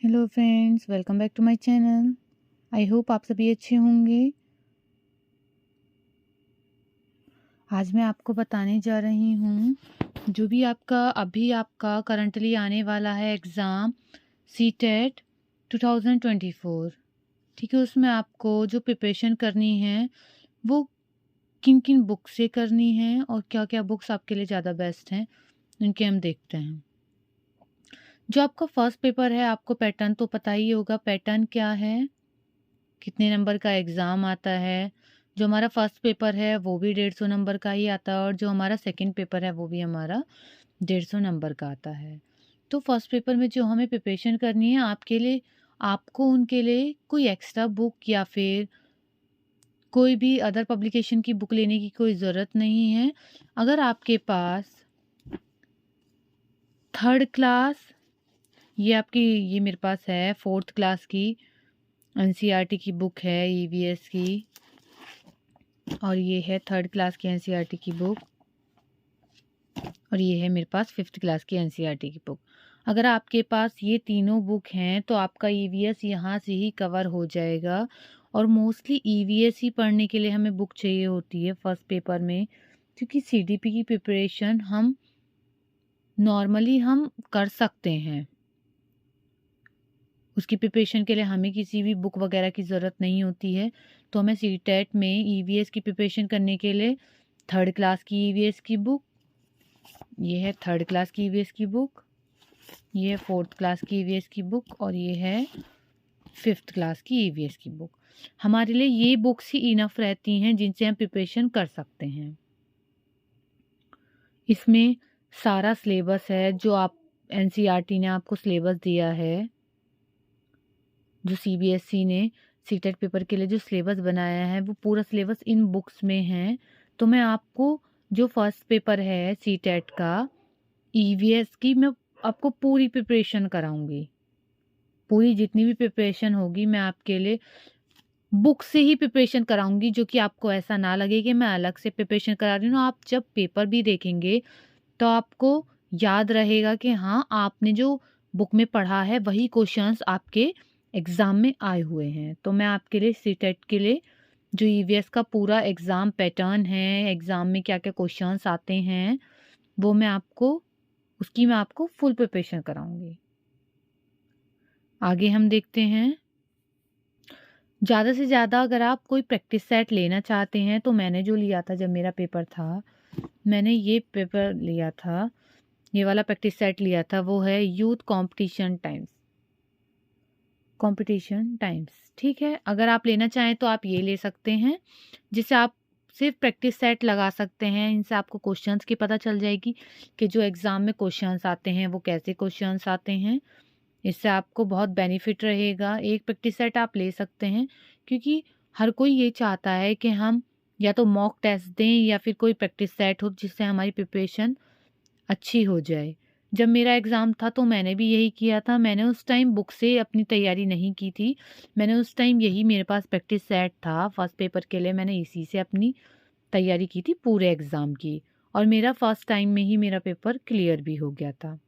Hello friends, welcome back to my channel. I hope आप सभी अच्छे होंगे। आज मैं आपको बताने जा रही हूँ जो भी आपका करंटली आने वाला है एग्ज़ाम सीटेट 2024। ठीक है, उसमें आपको जो प्रिपरेशन करनी है वो किन किन बुक से करनी है और क्या क्या बुक्स आपके लिए ज़्यादा बेस्ट हैं, उनके हम देखते हैं। जो आपका फर्स्ट पेपर है, आपको पैटर्न तो पता ही होगा। पैटर्न क्या है, कितने नंबर का एग्ज़ाम आता है। जो हमारा फर्स्ट पेपर है वो भी 150 नंबर का ही आता है और जो हमारा सेकंड पेपर है वो भी हमारा 150 नंबर का आता है। तो फर्स्ट पेपर में जो हमें प्रिपरेशन करनी है आपके लिए, आपको उनके लिए कोई एक्स्ट्रा बुक या फिर कोई भी अदर पब्लिकेशन की बुक लेने की कोई ज़रूरत नहीं है। अगर आपके पास थर्ड क्लास, ये मेरे पास है फोर्थ क्लास की एनसीईआरटी की बुक है, ईवीएस की, और ये है थर्ड क्लास की एनसीईआरटी की बुक, और ये है मेरे पास फिफ्थ क्लास की एनसीईआरटी की बुक। अगर आपके पास ये तीनों बुक हैं तो आपका ईवीएस यहाँ से ही कवर हो जाएगा। और मोस्टली ईवीएस ही पढ़ने के लिए हमें बुक चाहिए होती है फर्स्ट पेपर में, क्योंकि सीडीपी की प्रिपरेशन हम नॉर्मली हम कर सकते हैं। उसकी प्रिपरेशन के लिए हमें किसी भी बुक वगैरह की ज़रूरत नहीं होती है। तो हमें सीटेट में ईवीएस की प्रिपरेशन करने के लिए थर्ड क्लास की ईवीएस की बुक, ये है थर्ड क्लास की ईवीएस की बुक, ये है फोर्थ क्लास की ईवीएस की बुक, और ये है फिफ्थ क्लास की ईवीएस की बुक। हमारे लिए ये बुक्स ही इनफ रहती हैं जिनसे हम प्रिपरेशन कर सकते हैं। इसमें सारा सिलेबस है जो आप एनसीईआरटी ने आपको सिलेबस दिया है, जो सीबीएसई ने सीटेट पेपर के लिए जो सिलेबस बनाया है वो पूरा सिलेबस इन बुक्स में है। तो मैं आपको जो फर्स्ट पेपर है सीटेट का ईवीएस की, मैं आपको पूरी प्रिपरेशन कराऊंगी। पूरी जितनी भी प्रिपरेशन होगी मैं आपके लिए बुक से ही प्रिपरेशन कराऊंगी, जो कि आपको ऐसा ना लगे कि मैं अलग से प्रिपरेशन करा रही हूँ। आप जब पेपर भी देखेंगे तो आपको याद रहेगा कि हाँ, आपने जो बुक में पढ़ा है वही क्वेश्चंस आपके एग्ज़ाम में आए हुए हैं। तो मैं आपके लिए सीटेट के लिए जो ईवीएस का पूरा एग्ज़ाम पैटर्न है, एग्ज़ाम में क्या क्या क्वेश्चंस आते हैं, वो मैं आपको फुल प्रिपरेशन कराऊंगी। आगे हम देखते हैं। ज़्यादा से ज़्यादा अगर आप कोई प्रैक्टिस सेट लेना चाहते हैं तो मैंने जो लिया था जब मेरा पेपर था, मैंने ये पेपर लिया था, ये वाला प्रैक्टिस सेट लिया था, वो है यूथ कंपटीशन टाइम्स। ठीक है, अगर आप लेना चाहें तो आप ये ले सकते हैं, जिससे आप सिर्फ प्रैक्टिस सेट लगा सकते हैं। इनसे आपको क्वेश्चंस की पता चल जाएगी कि जो एग्ज़ाम में क्वेश्चंस आते हैं वो कैसे क्वेश्चंस आते हैं। इससे आपको बहुत बेनिफिट रहेगा। एक प्रैक्टिस सेट आप ले सकते हैं, क्योंकि हर कोई ये चाहता है कि हम या तो मॉक टेस्ट दें या फिर कोई प्रैक्टिस सेट हो जिससे हमारी प्रिपरेशन अच्छी हो जाए। जब मेरा एग्ज़ाम था तो मैंने भी यही किया था। मैंने उस टाइम बुक से अपनी तैयारी नहीं की थी। मैंने उस टाइम यही मेरे पास प्रैक्टिस सेट था फर्स्ट पेपर के लिए, मैंने इसी से अपनी तैयारी की थी पूरे एग्ज़ाम की, और मेरा फर्स्ट टाइम में ही मेरा पेपर क्लियर भी हो गया था।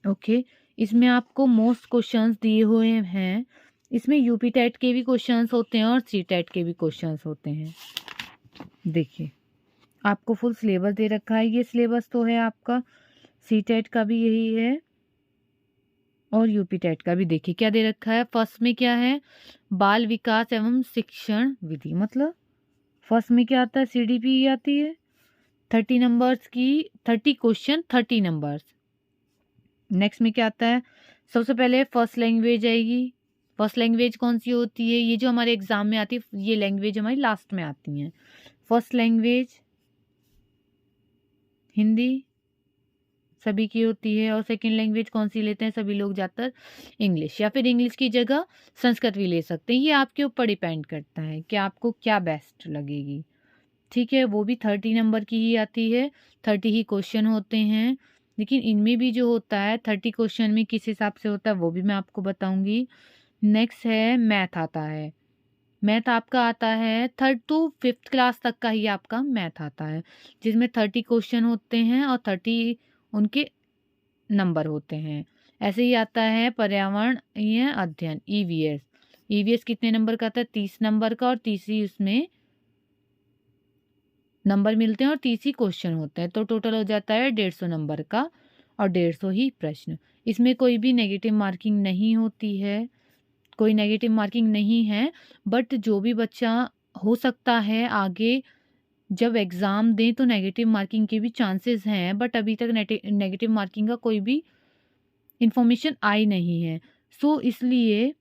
ओके, इसमें आपको मोस्ट क्वेश्चंस दिए हुए हैं। इसमें यूपी टेट के भी क्वेश्चंस होते हैं और सी टेट के भी क्वेश्चंस होते हैं। देखिए, आपको फुल सिलेबस दे रखा है। ये सिलेबस तो है आपका, सी टेट का भी यही है और यूपी टेट का भी। देखिए क्या दे रखा है। फर्स्ट में क्या है, बाल विकास एवं शिक्षण विधि, मतलब फर्स्ट में क्या आता है, सीडीपी आती है 30 नंबर्स की, 30 क्वेश्चन 30 नंबर्स। नेक्स्ट में क्या आता है, सबसे पहले फर्स्ट लैंग्वेज आएगी। फर्स्ट लैंग्वेज कौन सी होती है, ये जो हमारे एग्जाम में आती है, ये लैंग्वेज हमारी लास्ट में आती हैं। फर्स्ट लैंग्वेज हिंदी सभी की होती है, और सेकंड लैंग्वेज कौन सी लेते हैं सभी लोग, ज़्यादातर इंग्लिश, या फिर इंग्लिश की जगह संस्कृत भी ले सकते हैं। ये आपके ऊपर डिपेंड करता है कि आपको क्या बेस्ट लगेगी। ठीक है, वो भी 30 नंबर की ही आती है, 30 ही क्वेश्चन होते हैं। लेकिन इनमें भी जो होता है 30 क्वेश्चन में किस हिसाब से होता है वो भी मैं आपको बताऊंगी। नेक्स्ट है मैथ आता है। मैथ आपका आता है थर्ड टू फिफ्थ क्लास तक का ही आपका मैथ आता है, जिसमें 30 क्वेश्चन होते हैं और 30 उनके नंबर होते हैं। ऐसे ही आता है पर्यावरणीय अध्ययन ईवीएस। ईवीएस कितने नंबर का था? 30 नंबर का, और 30 ही उसमें नंबर मिलते हैं और 30 ही क्वेश्चन होते हैं, तो टोटल हो जाता है 150 नंबर का और 150 ही प्रश्न। इसमें कोई भी नेगेटिव मार्किंग नहीं होती है, कोई नेगेटिव मार्किंग नहीं है, बट जो भी बच्चा हो सकता है आगे जब एग्ज़ाम दें तो नेगेटिव मार्किंग के भी चांसेस हैं, बट अभी तक नेगेटिव मार्किंग का कोई भी इन्फॉर्मेशन आई नहीं है। सो इसलिए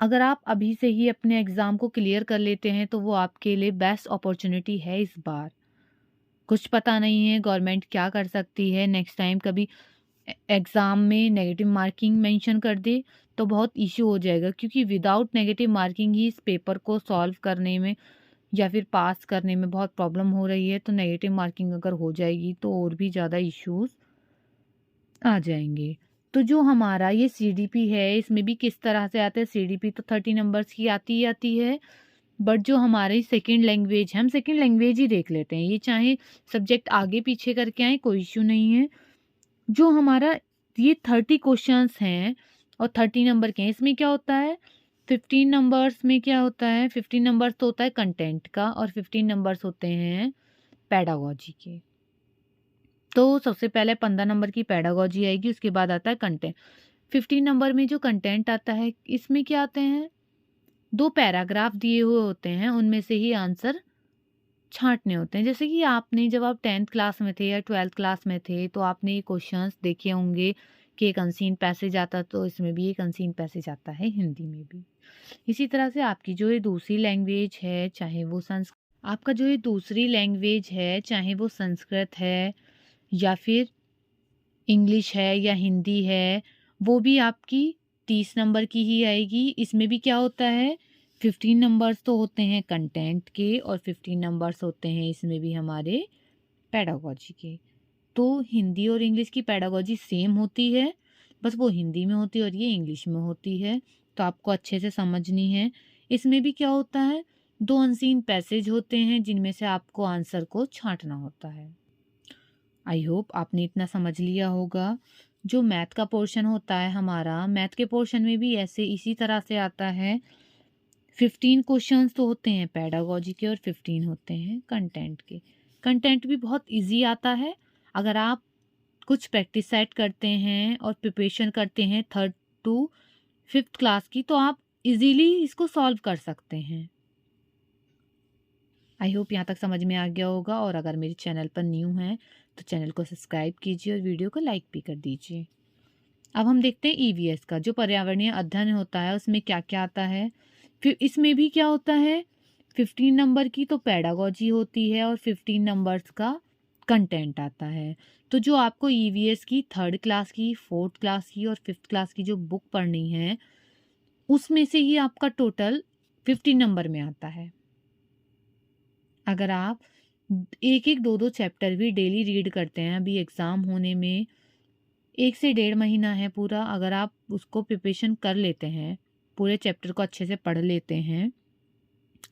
अगर आप अभी से ही अपने एग्ज़ाम को क्लियर कर लेते हैं तो वो आपके लिए बेस्ट अपॉर्चुनिटी है इस बार। कुछ पता नहीं है गवर्नमेंट क्या कर सकती है, नेक्स्ट टाइम कभी एग्ज़ाम में नेगेटिव मार्किंग मेंशन कर दे तो बहुत इश्यू हो जाएगा, क्योंकि विदाउट नेगेटिव मार्किंग ही इस पेपर को सॉल्व करने में या फिर पास करने में बहुत प्रॉब्लम हो रही है। तो नेगेटिव मार्किंग अगर हो जाएगी तो और भी ज़्यादा इश्यूज़ आ जाएँगे। तो जो हमारा ये सीडीपी है, इसमें भी किस तरह से आता है, सीडीपी तो 30 नंबर्स की आती ही आती है, बट जो हमारी सेकंड लैंग्वेज है, हम सेकंड लैंग्वेज ही देख लेते हैं। ये चाहे सब्जेक्ट आगे पीछे करके आएँ, कोई इश्यू नहीं है। जो हमारा ये 30 क्वेश्चंस हैं और 30 नंबर के हैं, इसमें क्या होता है, 15 नंबर्स में क्या होता है, 15 नंबर्स तो होता है कंटेंट का और 15 नंबर्स होते हैं पेडागोजी के। तो सबसे पहले 15 नंबर की पेडागोजी आएगी, उसके बाद आता है कंटेंट। 15 नंबर में जो कंटेंट आता है, इसमें क्या आते हैं, 2 पैराग्राफ दिए हुए होते हैं, उनमें से ही आंसर छाँटने होते हैं। जैसे कि आपने जब आप 10th क्लास में थे या 12th क्लास में थे तो आपने ये क्वेश्चंस देखे होंगे कि एक अनसीन पैसेज आता, तो इसमें भी एक अनसीन पैसेज आता है हिंदी में भी। इसी तरह से आपकी जो ये दूसरी लैंग्वेज है, चाहे वो आपका जो ये दूसरी लैंग्वेज है, चाहे वो संस्कृत है या फिर इंग्लिश है या हिंदी है, वो भी आपकी 30 नंबर की ही आएगी। इसमें भी क्या होता है, 15 नंबर्स तो होते हैं कंटेंट के और 15 नंबर्स होते हैं इसमें भी हमारे पेडागोजी के। तो हिंदी और इंग्लिश की पेडागोजी सेम होती है, बस वो हिंदी में होती है और ये इंग्लिश में होती है, तो आपको अच्छे से समझनी है। इसमें भी क्या होता है, 2 अनसीन पैसेज होते हैं जिनमें से आपको आंसर को छाँटना होता है। आई होप आपने इतना समझ लिया होगा। जो मैथ का पोर्शन होता है हमारा, मैथ के पोर्शन में भी ऐसे इसी तरह से आता है। 15 क्वेश्चंस तो होते हैं पेडागोजी के और 15 होते हैं कंटेंट के। कंटेंट भी बहुत इजी आता है, अगर आप कुछ प्रैक्टिस सेट करते हैं और प्रिपरेशन करते हैं 3rd to 5th क्लास की, तो आप इजीली इसको सॉल्व कर सकते हैं। आई होप यहाँ तक समझ में आ गया होगा, और अगर मेरे चैनल पर न्यू हैं तो चैनल को सब्सक्राइब कीजिए और वीडियो को लाइक भी कर दीजिए। अब हम देखते हैं ईवीएस का, जो पर्यावरणीय अध्ययन होता है उसमें क्या क्या आता है। फिर इसमें भी क्या होता है, 15 नंबर की तो पेडागोजी होती है और 15 नंबर्स का कंटेंट आता है। तो जो आपको ईवीएस की 3rd क्लास की, 4th क्लास की और 5th क्लास की जो बुक पढ़नी है, उसमें से ही आपका टोटल 15 नंबर में आता है। अगर आप एक एक 2-2 चैप्टर भी डेली रीड करते हैं, अभी एग्ज़ाम होने में 1 से 1.5 महीना है पूरा, अगर आप उसको प्रिपरेशन कर लेते हैं, पूरे चैप्टर को अच्छे से पढ़ लेते हैं,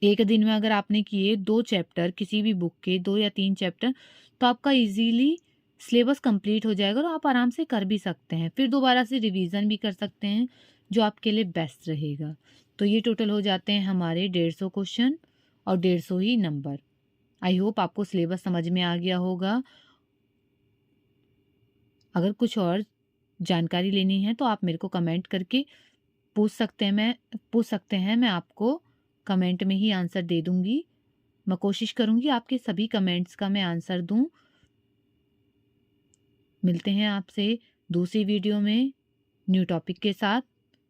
एक दिन में अगर आपने किए 2 चैप्टर किसी भी बुक के, 2 या 3 चैप्टर, तो आपका इजीली सिलेबस कंप्लीट हो जाएगा और आप आराम से कर भी सकते हैं। फिर दोबारा से रिवीजन भी कर सकते हैं, जो आपके लिए बेस्ट रहेगा। तो ये टोटल हो जाते हैं हमारे 150 क्वेश्चन और 150 ही नंबर। आई होप आपको सिलेबस समझ में आ गया होगा। अगर कुछ और जानकारी लेनी है तो आप मेरे को कमेंट करके पूछ सकते हैं, मैं आपको कमेंट में ही आंसर दे दूँगी। मैं कोशिश करूँगी आपके सभी कमेंट्स का मैं आंसर दूँ। मिलते हैं आपसे दूसरी वीडियो में न्यू टॉपिक के साथ।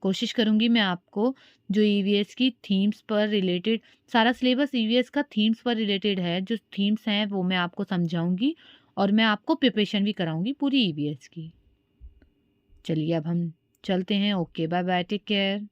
कोशिश करूँगी मैं आपको जो ईवीएस की थीम्स पर रिलेटेड, सारा सिलेबस ईवीएस का थीम्स पर रिलेटेड है, जो थीम्स हैं वो मैं आपको समझाऊँगी और मैं आपको प्रिपरेशन भी कराऊँगी पूरी ईवीएस की। चलिए अब हम चलते हैं। Okay, bye bye, take care.